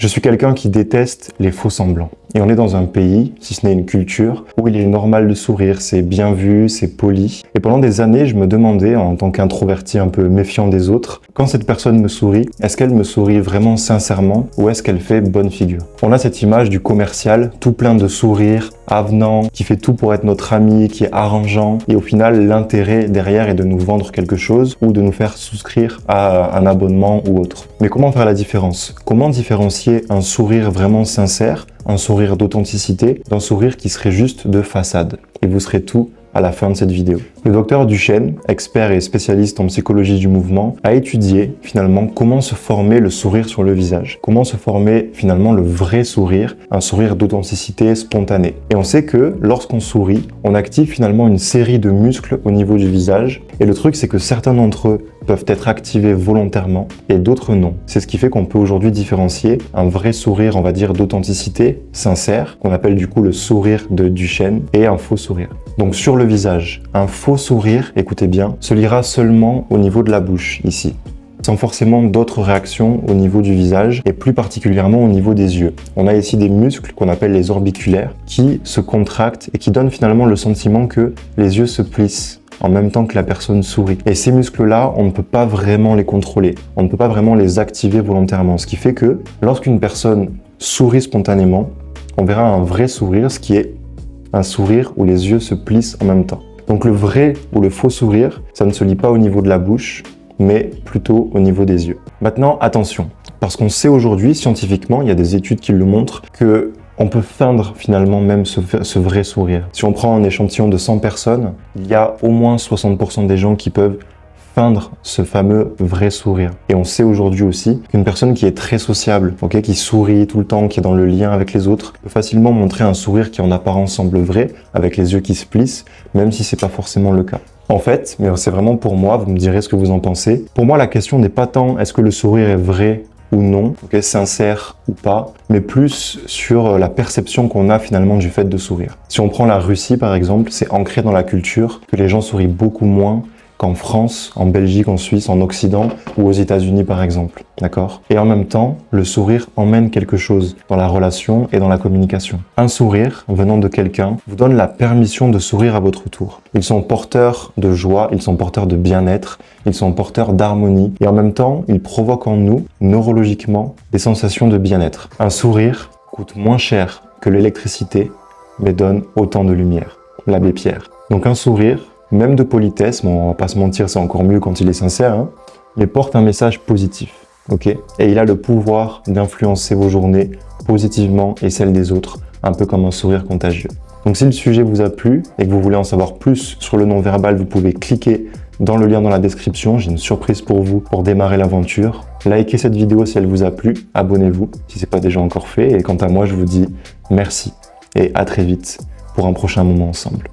Je suis quelqu'un qui déteste les faux semblants. Et on est dans un pays, si ce n'est une culture, où il est normal de sourire, c'est bien vu, c'est poli. Et pendant des années, je me demandais, en tant qu'introverti un peu méfiant des autres, quand cette personne me sourit, est-ce qu'elle me sourit vraiment sincèrement ou est-ce qu'elle fait bonne figure? On a cette image du commercial, tout plein de sourires, avenant, qui fait tout pour être notre ami, qui est arrangeant. Et au final, l'intérêt derrière est de nous vendre quelque chose ou de nous faire souscrire à un abonnement ou autre. Mais comment faire la différence? Comment différencier un sourire vraiment sincère, un sourire d'authenticité, d'un sourire qui serait juste de façade? Et vous saurez tout à la fin de cette vidéo. Le docteur Duchesne, expert et spécialiste en psychologie du mouvement, a étudié finalement comment se former le sourire sur le visage, comment se former finalement le vrai sourire, un sourire d'authenticité spontanée. Et on sait que lorsqu'on sourit, on active finalement une série de muscles au niveau du visage. Et le truc, c'est que certains d'entre eux peuvent être activés volontairement et d'autres non. C'est ce qui fait qu'on peut aujourd'hui différencier un vrai sourire, on va dire, d'authenticité, sincère, qu'on appelle du coup le sourire de Duchesne, et un faux sourire. Donc sur le visage, un faux sourire, écoutez bien, se lira seulement au niveau de la bouche, ici, sans forcément d'autres réactions au niveau du visage et plus particulièrement au niveau des yeux. On a ici des muscles qu'on appelle les orbiculaires qui se contractent et qui donnent finalement le sentiment que les yeux se plissent en même temps que la personne sourit. Et ces muscles-là, on ne peut pas vraiment les contrôler, on ne peut pas vraiment les activer volontairement, ce qui fait que lorsqu'une personne sourit spontanément, on verra un vrai sourire, ce qui est un sourire où les yeux se plissent en même temps. Donc le vrai ou le faux sourire, ça ne se lit pas au niveau de la bouche, mais plutôt au niveau des yeux. Maintenant, attention, parce qu'on sait aujourd'hui, scientifiquement, il y a des études qui le montrent, que on peut feindre finalement même ce vrai sourire. Si on prend un échantillon de 100 personnes, il y a au moins 60% des gens qui peuvent feindre ce fameux vrai sourire. Et on sait aujourd'hui aussi qu'une personne qui est très sociable, qui sourit tout le temps, qui est dans le lien avec les autres, peut facilement montrer un sourire qui en apparence semble vrai, avec les yeux qui se plissent, même si c'est pas forcément le cas. En fait, mais c'est vraiment pour moi, vous me direz ce que vous en pensez. Pour moi, la question n'est pas tant est-ce que le sourire est vrai ou non, sincère ou pas, mais plus sur la perception qu'on a finalement du fait de sourire. Si on prend la Russie par exemple, c'est ancré dans la culture que les gens sourient beaucoup moins qu'en France, en Belgique, en Suisse, en Occident ou aux États-Unis par exemple, d'accord? Et en même temps, le sourire emmène quelque chose dans la relation et dans la communication. Un sourire venant de quelqu'un vous donne la permission de sourire à votre tour. Ils sont porteurs de joie, ils sont porteurs de bien-être, ils sont porteurs d'harmonie et en même temps, ils provoquent en nous, neurologiquement, des sensations de bien-être. Un sourire coûte moins cher que l'électricité, mais donne autant de lumière. L'abbé Pierre. Donc un sourire, même de politesse, bon, on va pas se mentir, c'est encore mieux quand il est sincère, mais porte un message positif, et il a le pouvoir d'influencer vos journées positivement et celles des autres, un peu comme un sourire contagieux. Donc si le sujet vous a plu et que vous voulez en savoir plus sur le non-verbal, vous pouvez cliquer dans le lien dans la description, j'ai une surprise pour vous pour démarrer l'aventure. Likez cette vidéo si elle vous a plu, abonnez-vous si ce n'est pas déjà encore fait, et quant à moi, je vous dis merci et à très vite pour un prochain moment ensemble.